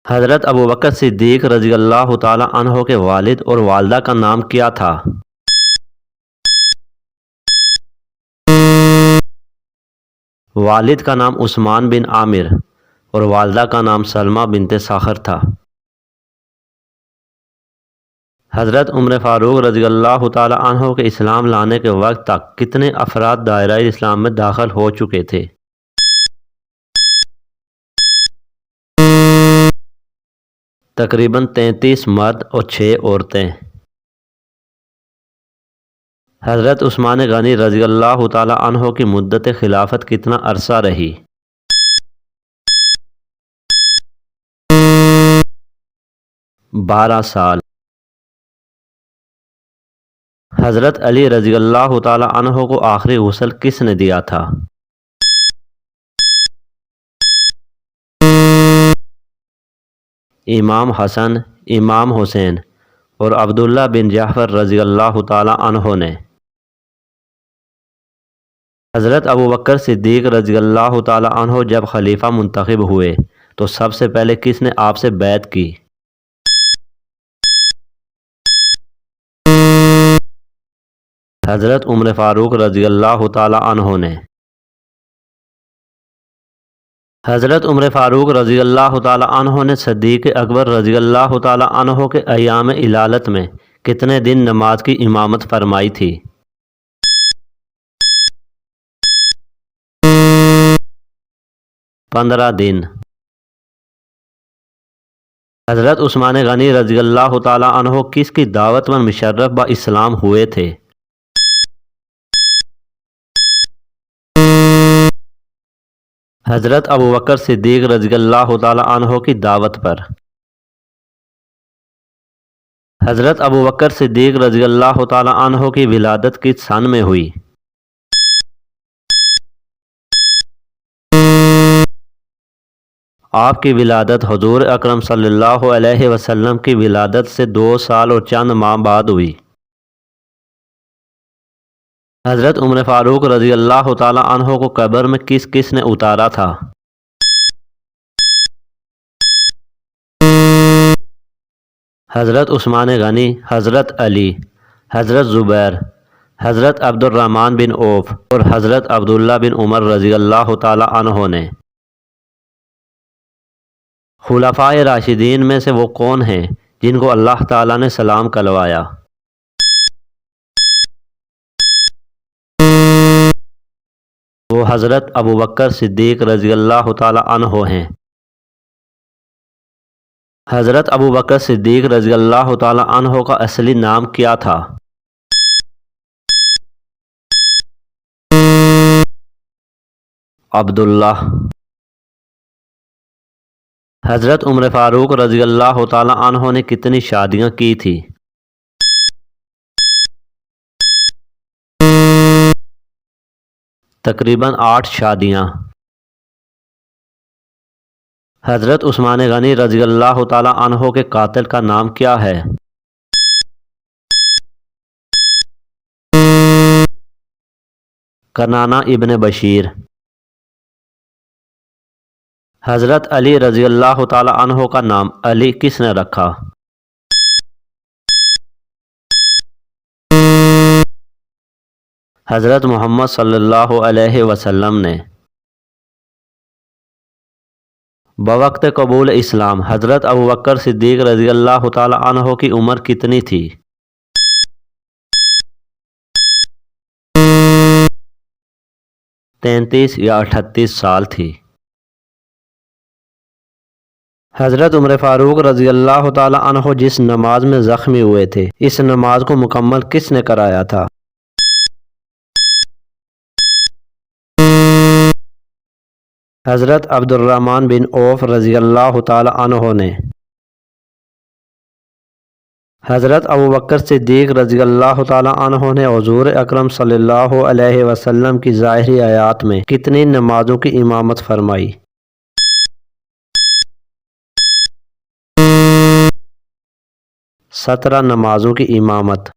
حضرت ابوبکر صدیق رضی اللہ تعالی عنہ کے والد اور والدہ کا نام کیا تھا؟ والد کا نام عثمان بن عامر اور والدہ کا نام سلمہ بنت ساخر تھا۔ حضرت عمر فاروق رضی اللہ تعالی عنہ کے اسلام لانے کے وقت تک کتنے افراد دائرہ اسلام میں داخل ہو چکے تھے؟ تقریباً 33 مرد اور 6 عورتیں۔ حضرت عثمان غنی رضی اللہ تعالی عنہ کی مدت خلافت کتنا عرصہ رہی؟ 12 سال۔ حضرت علی رضی اللہ تعالی عنہ کو آخری غسل کس نے دیا تھا؟ امام حسن، امام حسین اور عبداللہ بن جعفر رضی اللہ تعالی عنہ نے۔ حضرت ابوبکر صدیق رضی اللہ تعالی عنہ جب خلیفہ منتخب ہوئے تو سب سے پہلے کس نے آپ سے بیعت کی؟ حضرت عمر فاروق رضی اللہ تعالی عنہ نے۔ حضرت عمر فاروق رضی اللہ تعالی عنہ نے صدیق اکبر رضی اللہ تعالی عنہ کے ایام علالت میں کتنے دن نماز کی امامت فرمائی تھی؟ 15 دن۔ حضرت عثمان غنی رضی اللہ تعالی عنہ کس کی دعوت پر مشرف با اسلام ہوئے تھے؟ حضرت ابوبکر صدیق رضی اللہ تعالی عنہ کی دعوت پر۔ حضرت ابوبکر صدیق رضی اللہ تعالی عنہ کی ولادت کس سن میں ہوئی؟ آپ کی ولادت حضور اکرم صلی اللہ علیہ وسلم کی ولادت سے 2 سال اور چند ماہ بعد ہوئی۔ حضرت عمر فاروق رضی اللہ تعالی عنہ کو قبر میں کس کس نے اتارا تھا؟ حضرت عثمان غنی، حضرت علی، حضرت زبیر، حضرت عبد الرحمن بن عوف اور حضرت عبداللہ بن عمر رضی اللہ تعالی عنہ نے۔ خلفائے راشدین میں سے وہ کون ہیں جن کو اللہ تعالی نے سلام کلوایا؟ وہ حضرت ابوبکر صدیق رضی اللہ تعالی عنہ ہیں۔ حضرت ابوبکر صدیق رضی اللہ تعالی عنہ کا اصلی نام کیا تھا؟ عبداللہ۔ حضرت عمر فاروق رضی اللہ تعالی عنہ نے کتنی شادیاں کی تھی؟ تقریباً 8 شادیاں۔ حضرت عثمان غنی رضی اللہ تعالی عنہ کے قاتل کا نام کیا ہے؟ کنانہ ابن بشیر۔ حضرت علی رضی اللہ تعالی عنہ کا نام علی کس نے رکھا؟ حضرت محمد صلی اللہ علیہ وسلم نے۔ بوقت قبول اسلام حضرت ابوبکر صدیق رضی اللہ تعالی عنہ کی عمر کتنی تھی؟ 33 یا 38 سال تھی۔ حضرت عمر فاروق رضی اللہ تعالی عنہ جس نماز میں زخمی ہوئے تھے اس نماز کو مکمل کس نے کرایا تھا؟ حضرت عبد الرحمن بن عوف رضی اللہ تعالی عنہ نے۔ حضرت ابوبکر صدیق رضی اللہ تعالی عنہ نے حضور اکرم صلی اللہ علیہ وسلم کی ظاہری حیات میں کتنی نمازوں کی امامت فرمائی؟ 17 نمازوں کی امامت۔